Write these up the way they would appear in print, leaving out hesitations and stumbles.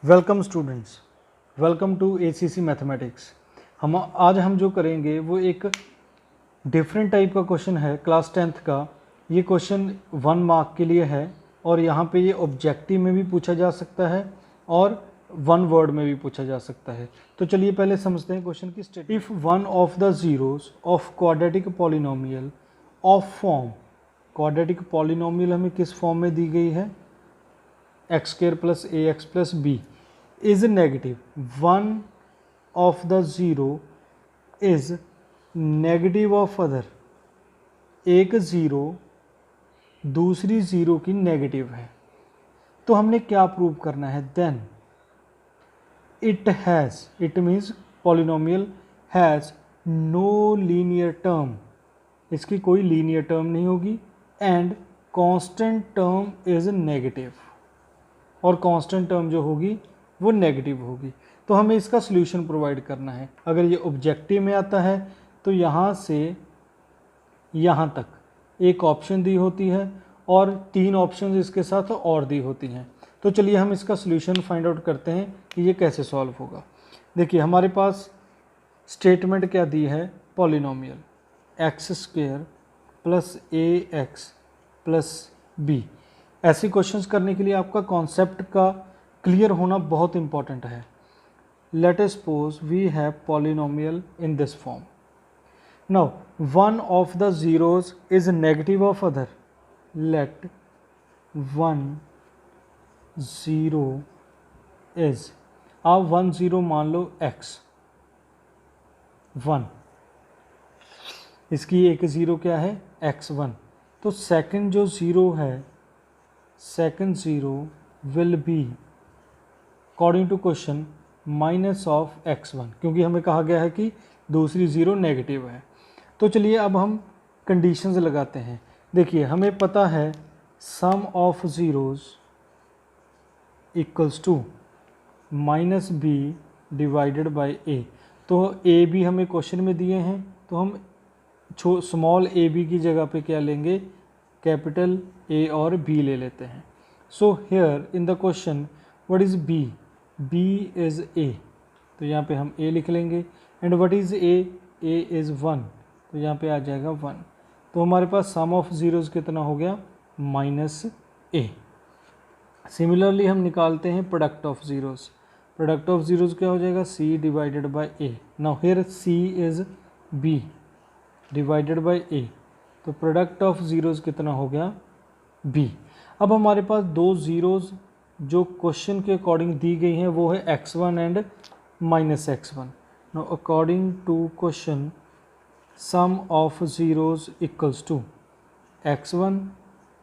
Welcome students, welcome to ACC mathematics. आज हम जो करेंगे वो एक डिफरेंट टाइप का क्वेश्चन है क्लास 10th का। ये क्वेश्चन 1 मार्क के लिए है और यहाँ पे ये ऑब्जेक्टिव में भी पूछा जा सकता है और 1 वर्ड में भी पूछा जा सकता है। तो चलिए पहले समझते हैं क्वेश्चन की statement. If one of the zeros of quadratic polynomial of form, quadratic polynomial हमें किस फॉर्म में दी गई है, x square plus a x plus b is negative, one of the zero is negative of other, एक zero दूसरी zero की negative है, तो हमने क्या प्रूव करना है। Then it has, it means polynomial has no linear term, इसकी कोई लीनियर टर्म नहीं होगी, and constant term is negative, और कांस्टेंट टर्म जो होगी वो नेगेटिव होगी। तो हमें इसका सॉल्यूशन प्रोवाइड करना है। अगर ये ऑब्जेक्टिव में आता है तो यहाँ से यहाँ तक एक ऑप्शन दी होती है और 3 ऑप्शन इसके साथ और दी होती हैं। तो चलिए हम इसका सॉल्यूशन फाइंड आउट करते हैं कि ये कैसे सॉल्व होगा। देखिए हमारे पास स्टेटमेंट क्या दी है, polynomial x square plus a x plus B. ऐसे क्वेश्चंस करने के लिए आपका कॉन्सेप्ट का क्लियर होना बहुत इंपॉर्टेंट है। Let us suppose we have polynomial in this form. Now one of the zeros is negative of other, let one zero is, आप 1 0 मान लो x 1, इसकी एक ज़ीरो क्या है x1, तो सेकंड जो ज़ीरो है, second zero will be according to question minus of x1, क्योंकि हमें कहा गया है कि दूसरी ज़ीरो नेगेटिव है। तो चलिए अब हम कंडीशंस लगाते हैं। देखिए हमें पता है sum of zeros equals to minus B divided by A. तो ए बी हमें क्वेश्चन में दिए हैं, तो हम स्मॉल ए बी की जगह पे क्या लेंगे, कैपिटल ए और बी ले लेते हैं। So here in the question what is b, b is a, तो यहाँ पे हम ए लिख लेंगे। And what is a is 1, तो यहाँ पे आ जाएगा 1। तो हमारे पास सम ऑफ ज़ीरोज़ कितना हो गया, माइनस ए। सिमिलरली हम निकालते हैं product of zeros. Product of zeros क्या हो जाएगा, C divided by A. Now here C is B divided by A, तो प्रोडक्ट ऑफ ज़ीरोज़ कितना हो गया, बी। अब हमारे पास दो ज़ीरोज़ जो क्वेश्चन के अकॉर्डिंग दी गई हैं वो है x1 and minus x1। Now according to question sum of zeros equals to x1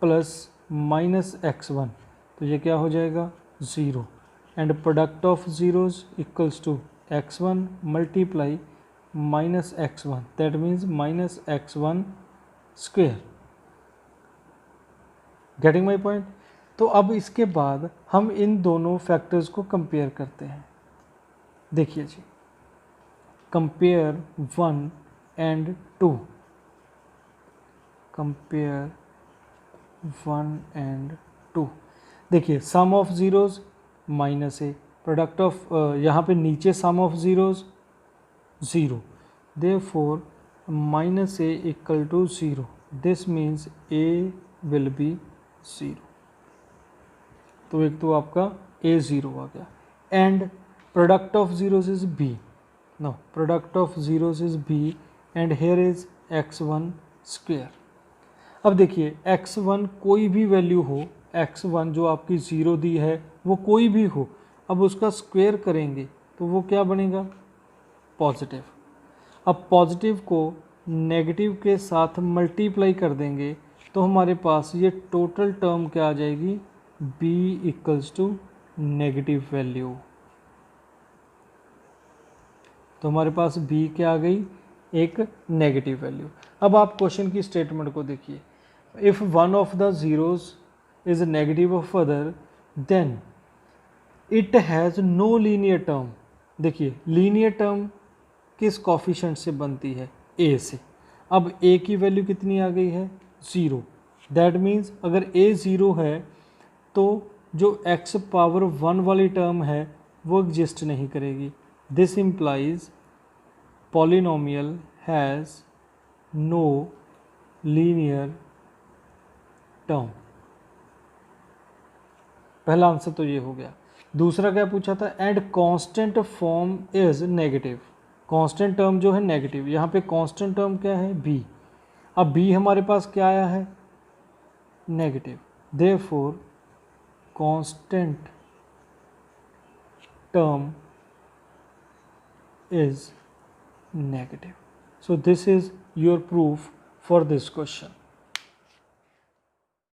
plus minus x1, तो ये क्या हो जाएगा 0, and product of zeros equals to x1 multiply minus x1, that means minus x1 square. Getting my point. तो अब इसके बाद हम इन दोनों फैक्टर्स को कंपेयर करते हैं। देखिए जी, कंपेयर 1 एंड 2, कंपेयर 1 एंड 2। देखिए sum of zeros minus A, product of यहाँ पे नीचे sum of zeros 0, therefore minus A equal to 0, this means A will be 0। तो एक तो आपका a 0 आ गया, and product of zeros is b। No, product of zeros is b and here is x1 square. अब देखिए x1 कोई भी वैल्यू हो, x1 जो आपकी 0 दी है वो कोई भी हो, अब उसका स्क्वेयर करेंगे तो वो क्या बनेगा, पॉजिटिव। अब पॉजिटिव को नेगेटिव के साथ मल्टीप्लाई कर देंगे तो हमारे पास ये टोटल टर्म क्या आ जाएगी, b equals to negative value. तो हमारे पास b क्या आ गई, एक नेगेटिव वैल्यू। अब आप क्वेश्चन की स्टेटमेंट को देखिए, if one of the zeros is negative of other then it has no linear term. देखिए लीनियर टर्म किस कॉफिशेंट से बनती है, a से। अब a की वैल्यू कितनी आ गई है, 0, दैट मीन्स अगर a 0 है तो जो x पावर 1 वाली टर्म है वो एग्जिस्ट नहीं करेगी। This implies polynomial has no linear term. पहला आंसर तो ये हो गया। दूसरा क्या पूछा था, and constant form is negative. Constant term जो है नेगेटिव, यहाँ पे कांस्टेंट टर्म क्या है, b। अब b हमारे पास क्या आया है, negative, therefore constant term is negative. So this is your proof for this question.